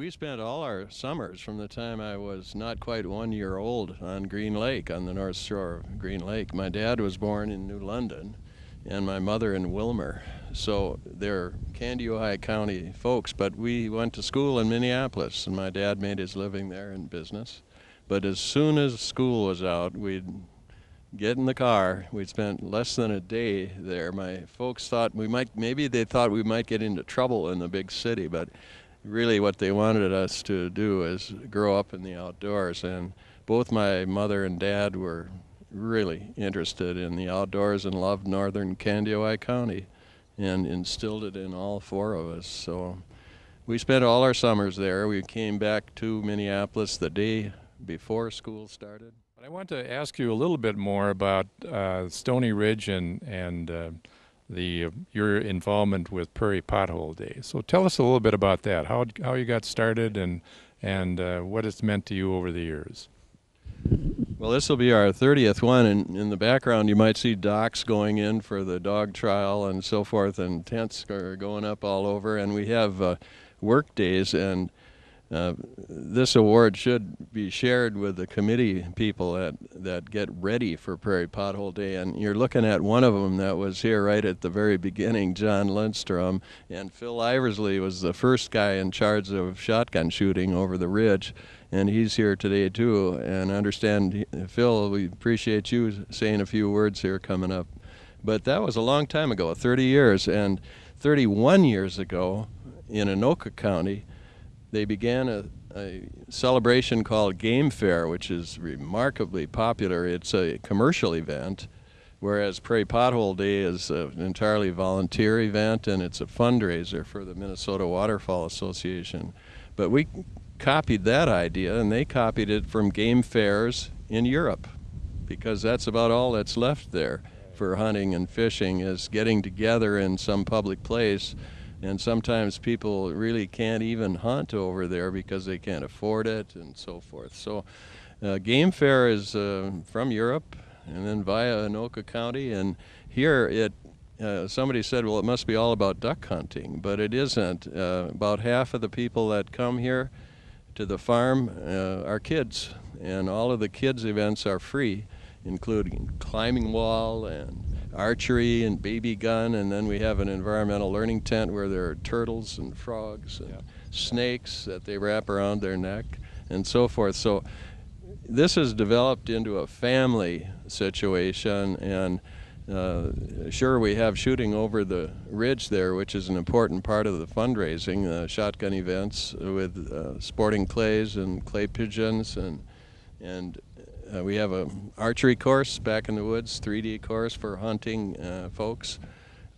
We spent all our summers from the time I was not quite 1 year old on Green Lake, on the north shore of Green Lake. My dad was born in New London and my mother in Willmar. So they're Candy County folks, but we went to school in Minneapolis, and my dad made his living there in business. But as soon as school was out, we'd get in the car. We'd spent less than a day there. My folks thought maybe they thought we might get into trouble in the big city, but really what they wanted us to do is grow up in the outdoors. And both my mother and dad were really interested in the outdoors and loved northern Candy County and instilled it in all four of us. So we spent all our summers there. We came back to Minneapolis the day before school started. I want to ask you a little bit more about Stony Ridge and your involvement with Prairie Pothole Day. So tell us a little bit about that. How you got started and what it's meant to you over the years. Well, this will be our 30th one, and in the background you might see docks going in for the dog trial and so forth, and tents are going up all over, and we have work days, and this award should be shared with the committee people that get ready for Prairie Pothole Day. And you're looking at one of them that was here right at the very beginning, John Lindstrom. And Phil Iversley was the first guy in charge of shotgun shooting over the ridge. And he's here today too. And I understand, Phil, we appreciate you saying a few words here coming up. But that was a long time ago, 30 years. And 31 years ago in Anoka County, they began a celebration called Game Fair, which is remarkably popular. It's a commercial event, whereas Prairie Pothole Day is an entirely volunteer event, and it's a fundraiser for the Minnesota Waterfowl Association. But we copied that idea, and they copied it from game fairs in Europe, because that's about all that's left there for hunting and fishing, is getting together in some public place. And sometimes people really can't even hunt over there because they can't afford it and so forth. So Game Fair is from Europe and then via Anoka County. And here somebody said, well, it must be all about duck hunting, but it isn't. About half of the people that come here to the farm are kids, and all of the kids' events are free, including climbing wall and archery and baby gun, and then we have an environmental learning tent where there are turtles and frogs and snakes that they wrap around their neck and so forth. So this has developed into a family situation, and sure, we have shooting over the ridge there, which is an important part of the fundraising, shotgun events with sporting clays and clay pigeons, and we have an archery course back in the woods, 3D course for hunting folks.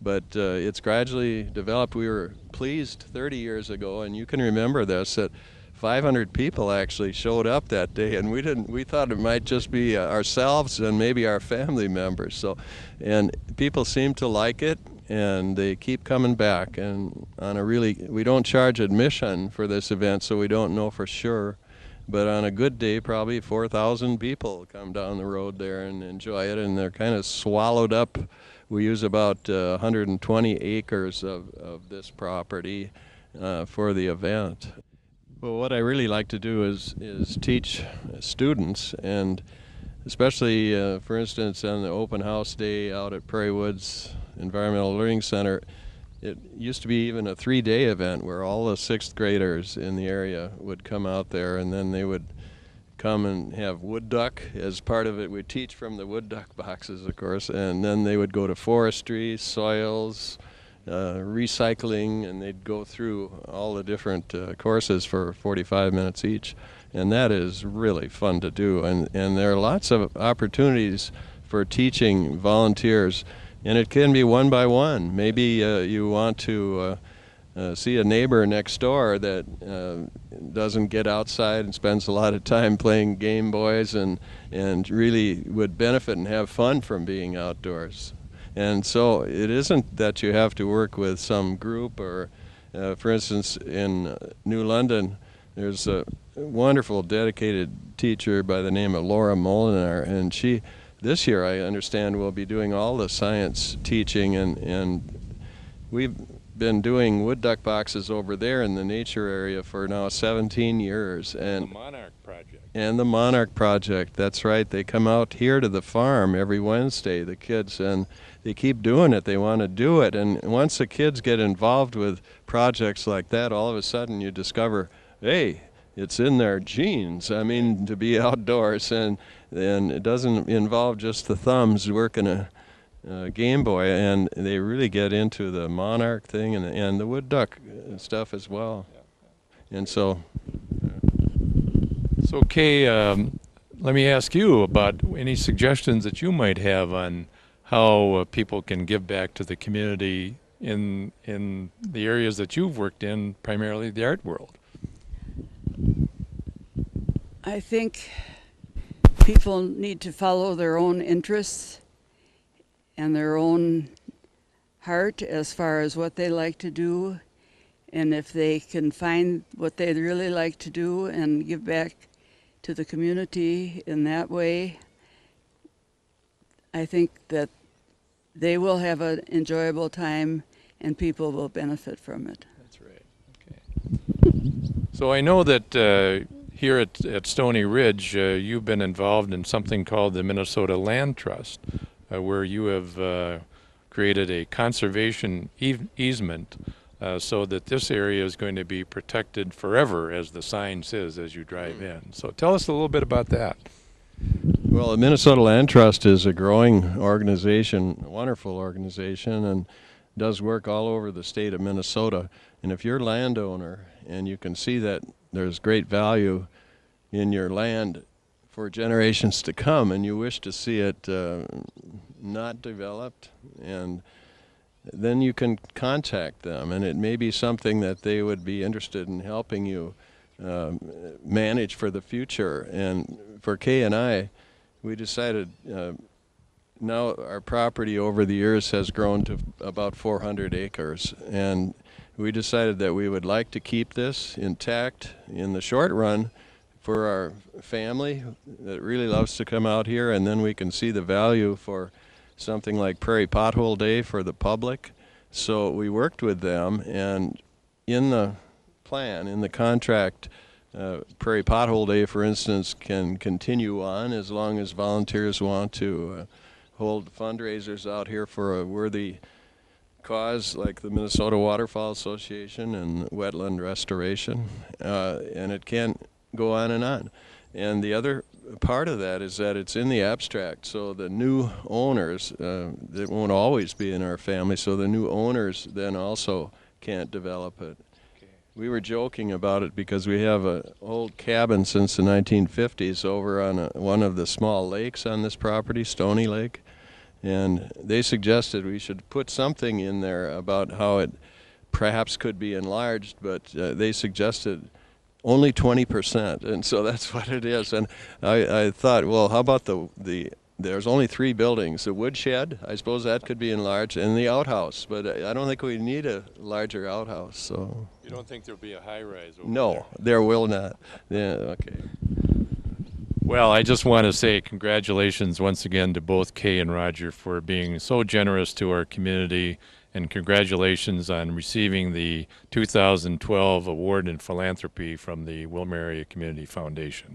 But it's gradually developed. We were pleased 30 years ago, and you can remember this, that 500 people actually showed up that day, and we thought it might just be ourselves and maybe our family members. So, and people seem to like it, and they keep coming back. And we don't charge admission for this event, so we don't know for sure. But on a good day, probably 4,000 people come down the road there and enjoy it, and they're kind of swallowed up. We use about 120 acres of this property for the event. Well, what I really like to do is teach students, and especially, for instance, on the open house day out at Prairie Woods Environmental Learning Center, it used to be even a 3-day event where all the 6th graders in the area would come out there, and then they would come and have wood duck as part of it. We teach from the wood duck boxes, of course, and then they would go to forestry, soils, recycling, and they'd go through all the different courses for 45 minutes each. And that is really fun to do. And there are lots of opportunities for teaching volunteers. And it can be one by one. Maybe you want to see a neighbor next door that doesn't get outside and spends a lot of time playing Game Boys and really would benefit and have fun from being outdoors. And so it isn't that you have to work with some group or, for instance, in New London, there's a wonderful dedicated teacher by the name of Laura Molinar, and she, this year I understand, will be doing all the science teaching, and we've been doing wood duck boxes over there in the nature area for now 17 years. The Monarch Project. And the Monarch Project, that's right. They come out here to the farm every Wednesday, the kids, and they keep doing it. They want to do it. And once the kids get involved with projects like that, all of a sudden you discover, hey, it's in their genes. I mean, to be outdoors, and it doesn't involve just the thumbs working a Game Boy, and they really get into the Monarch thing and the wood duck stuff as well. And so Kay, let me ask you about any suggestions that you might have on how people can give back to the community in the areas that you've worked in, primarily the art world. I think people need to follow their own interests and their own heart as far as what they like to do. And if they can find what they really like to do and give back to the community in that way, I think that they will have an enjoyable time and people will benefit from it. That's right. Okay. So I know that here at Stony Ridge, you've been involved in something called the Minnesota Land Trust, where you have created a conservation easement so that this area is going to be protected forever, as the sign says as you drive in. So tell us a little bit about that. Well, the Minnesota Land Trust is a growing organization, a wonderful organization, and does work all over the state of Minnesota. And if you're a landowner and you can see that there's great value in your land for generations to come, and you wish to see it not developed, and then you can contact them, and it may be something that they would be interested in helping you manage for the future. And for Kay and I, we decided now our property over the years has grown to about 400 acres, and we decided that we would like to keep this intact in the short run for our family that really loves to come out here, and then we can see the value for something like Prairie Pothole Day for the public. So we worked with them, and in the plan, in the contract, Prairie Pothole Day, for instance, can continue on as long as volunteers want to hold fundraisers out here for a worthy cause like the Minnesota Waterfowl Association and wetland restoration, and it can go on and on. And the other part of that is that it's in the abstract, so the new owners, it won't always be in our family, so the new owners then also can't develop it. Okay. We were joking about it because we have an old cabin since the 1950s over on one of the small lakes on this property, Stony Lake, and they suggested we should put something in there about how it perhaps could be enlarged, but they suggested only 20%, and so that's what it is. And I thought, well, how about there's only 3 buildings. The woodshed, I suppose that could be enlarged, and the outhouse, but I don't think we need a larger outhouse. So you don't think there'll be a high-rise over there? No, there will not. Yeah, okay. Well, I just want to say congratulations once again to both Kay and Roger for being so generous to our community, and congratulations on receiving the 2012 Award in Philanthropy from the Willmar Area Community Foundation.